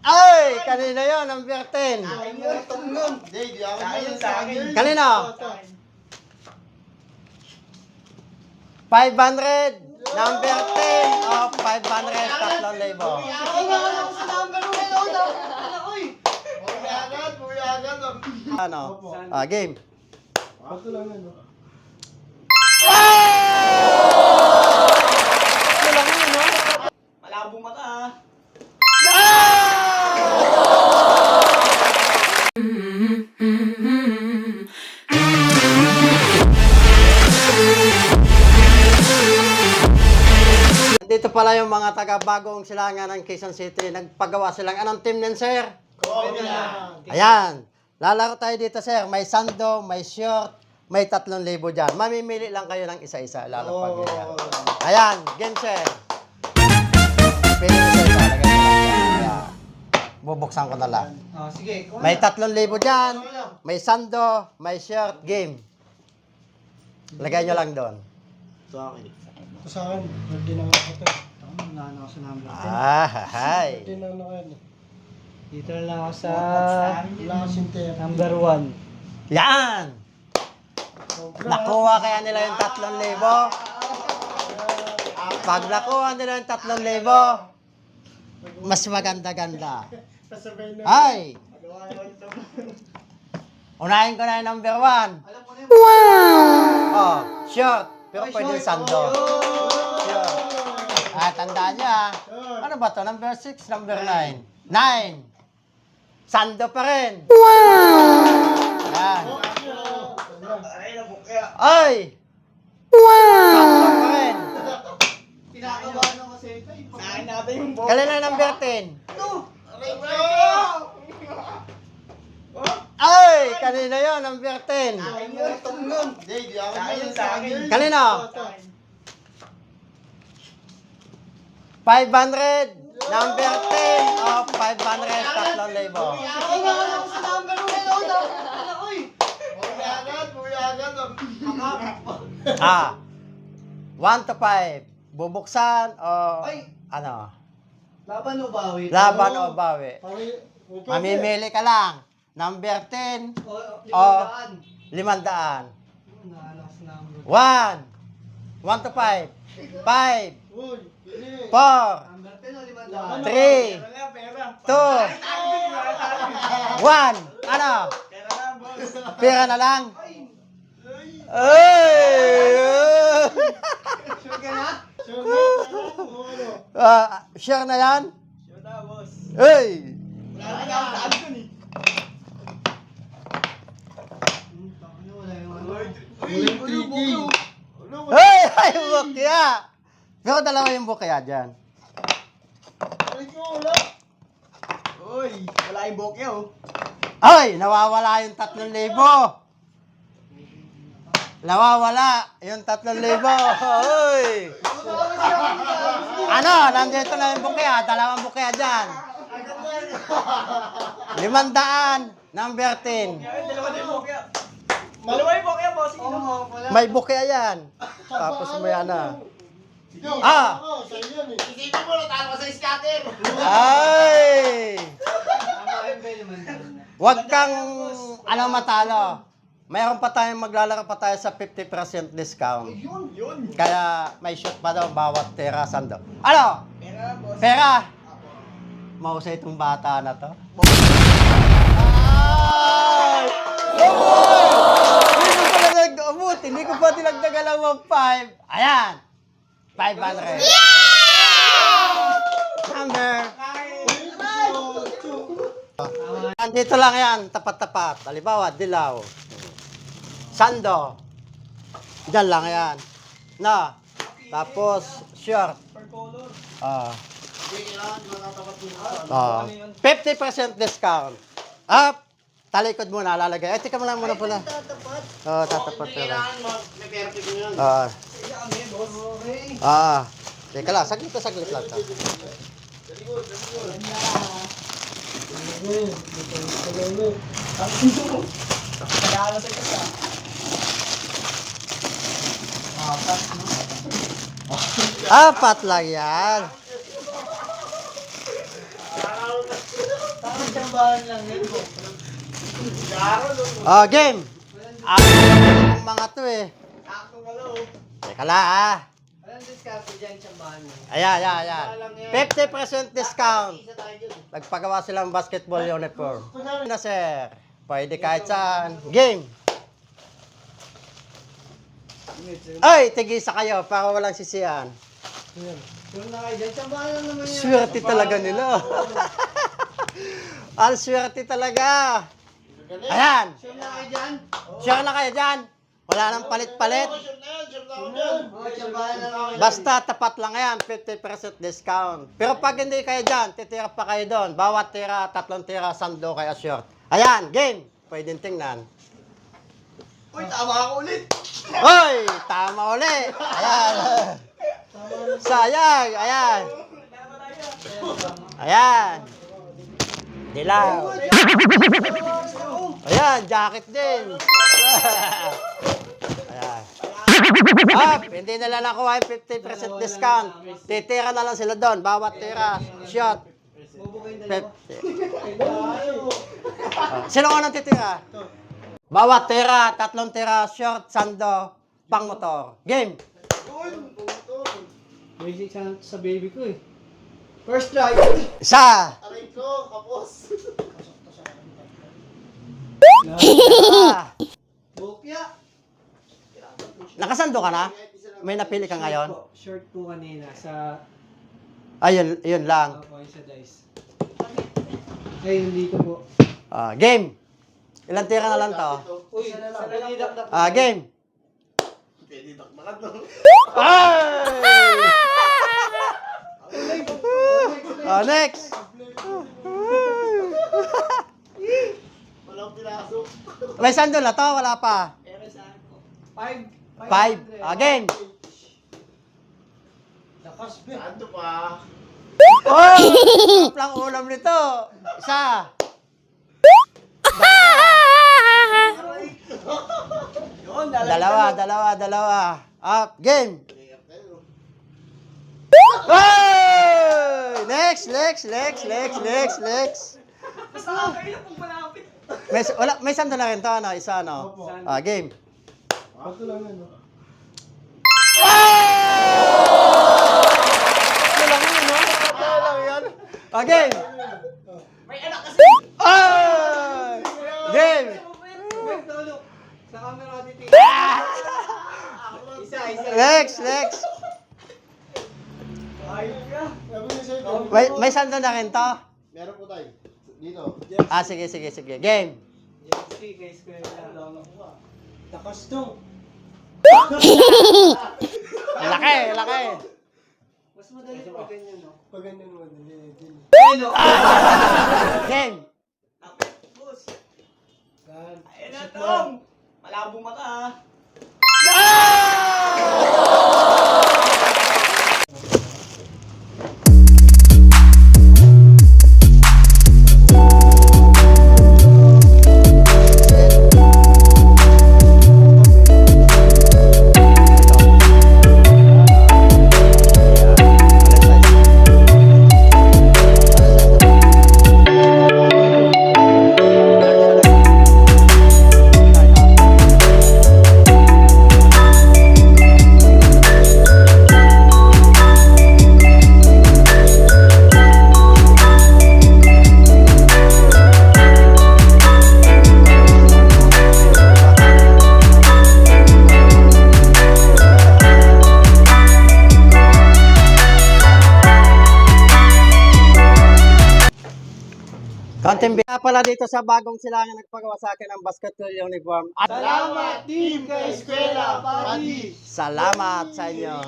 Ay, kanina yun, number 10. Kanina? 500, number 10 of 500, 3,000. Ano? Game. Malabong mata ah. Dito pala yung mga taga-bagong silangan ng Quezon City. Nagpagawa silang anong team din, sir? Ayan. Lalaro tayo dito, sir. May sando, may short, may 3,000 dyan. Mamimili lang kayo ng isa-isa. Lalapag nyo yan. Ayan. Game, sir. Pili nyo, sir. Lagay nyo lang yan. Ayan. Bubuksan ko na lang. Sige. May 3,000 dyan. May sando, may short. Game. Lagay nyo lang doon. Sa akin, hindi na ako ito. Nano ako sa number 10. Hay. Hindi na ako yan. Dito na lang ako sa Wala kasing ter. number 1. Yan. Nakuha kaya nila yung 3,000. Pag nakuha nila yung 3,000, mas maganda-ganda. Kasabay na. Ay! Unahin ko na yung number 1. Oh, short. Pero pwede yung sando. Short. Tandaan nyo ah. Ano ba to? Number 6, number 9. 9. Sando pa rin. Yan. Ay! Sando pa rin. Pinakabahan ako sa ito. Sa akin natin yung box. Kailan na number 10? Ay! Kanina yun, number 10. Sa akin. Kanina? 500. Number 10 of 500, 3,000. Ah. 1 to 5. Bubuksan o ano? Laban o bawi? Laban o bawi? Pari- Mamimili ka lang. Number 10 O, 500. 500. Nano ako sa number 1. 1 to 5. 5. Uy, hindi. 4. Number 10 o 500? 3. 2. 1. Ano? Pera na lang. Ay! Sure ka na? Sure na, Share na yan? Sure na, boss. Ay! Wala na ako sa Alcon eh. Wala yung ano. Walang tricky. Ay! Ay! Bukya! Pero dalawa yung bukya dyan. Uy, wala yung bokeh oh. Ay! Nawawala yung 3,000. Nawawala yung 3,000. Uy! Ano? Nandito na yung bukya. Dalawang bukya dyan. 500. Number 10. Dalawa na yung bokeh. Dalawa yung bokeh, boss. May bukya yan. Tapos may ano. Ah! Sa iyo eh. Isipin mo, natalo ka sa scatter. Ay! Tama yung pwede man. Huwag kang ano matalo. Mayroon pa tayong maglalaro pa tayo sa 50% discount. Yun. Kaya may shoot pa daw bawat tera sando. Ano? Pera, boss. Pera! Mahusay itong bata na to. Ay! Hindi ko pala nag-umut. Hindi ko pa dinagdagan ng 1.5. Ayan! 500. Number. Andito lang yan, tapat-tapat. Halimbawa, dilaw. Sando. Diyan lang yan. Na. Tapos, short. Per color. Ah. Hindi, kailangan di matatapat din. 50% discount. Up. Talikod muna, lalagay. Eh, tika mo lang muna pala. Tatapat. Oo, tatapat ka lang. May perfect mo yun. Ah. Kami, boss. Okay. Teka lang, saglit lang. Tagalan sa isa. Apat, no? Apat lang yan. Parang tsambahan lang yan po. Oh, game. Ang mga to eh. Ako nga lo. Teka lang ah. Walang discount dyan, tsambahan mo. Ayan. 50% discount. Nagpagawa silang basketball uniform. Na sir, pwede kahit saan. Game. Ay, tigisa kayo para walang sisiyan. Kung na kayo dyan, tsambahan lang naman yan. Swerte talaga nila. Ang swerte talaga. Ayan. Sure na kayo dyan? Sure na kayo dyan. Wala nang palit-palit. Oo, tsambahan lang naman. Basta tapat lang yan, 50% discount. Pero pag hindi kayo dyan, titira pa kayo doon. Bawat tira, 3 tira, sando kaya short. Ayan, game. Pwedeng tingnan. Uy, tama ako ulit. Hoy, tama uli. Ayan. Sayang, ayan. Ayan. Dilaw. Ayan, jacket din. Ayan. Hindi nila nakuha yung 50% discount. Titira na lang sila doon. Bawat tira, shot. 50. Sino ko nang titira? Bawat tira, 3 tira, short, sando, pang motor. Game. Basic sa baby ko eh. First try. Isa. Aray ko, kapos. Dalawa. Bukya. Nakasando ka na? May napili ka ngayon? Short po kanina sa Ayun, yun lang. sa dice. Ay, hindi ko po. Game. Ilang tira na lang to? Uy, sa nalidak na. Game. Pwede dakmakan to. Ay! Next. Walang piraso. May sando na to? Wala pa. Pero saan ko? 5. Game. Lakas, be. Saan to pa? Oh! Sarap lang ulam nito. Isa. Yun, Dalawa. Up. Game. Hey! Next. May sando na rin to, ano? Isa, ano? Game. Bato lang yan, no? Game. May anak kasi. Ay! Game. Sa camera dito. Isa. Next. Ayun ka. Sabi niya sa'yo, May sando na rin to? Meron po tayo. Dito. Sige. Game. guys, lakas to. Laki. Mas madali pag ganyan, no? Pag ganyan, madali. Game. Boss. Yan. Ayun na, Tom. Malabong mata, Konting biya pala dito sa bagong silangan nagpagawa sa akin ng basketball uniform. At Salamat, team ka eskwela, buddy. salamat sa inyo.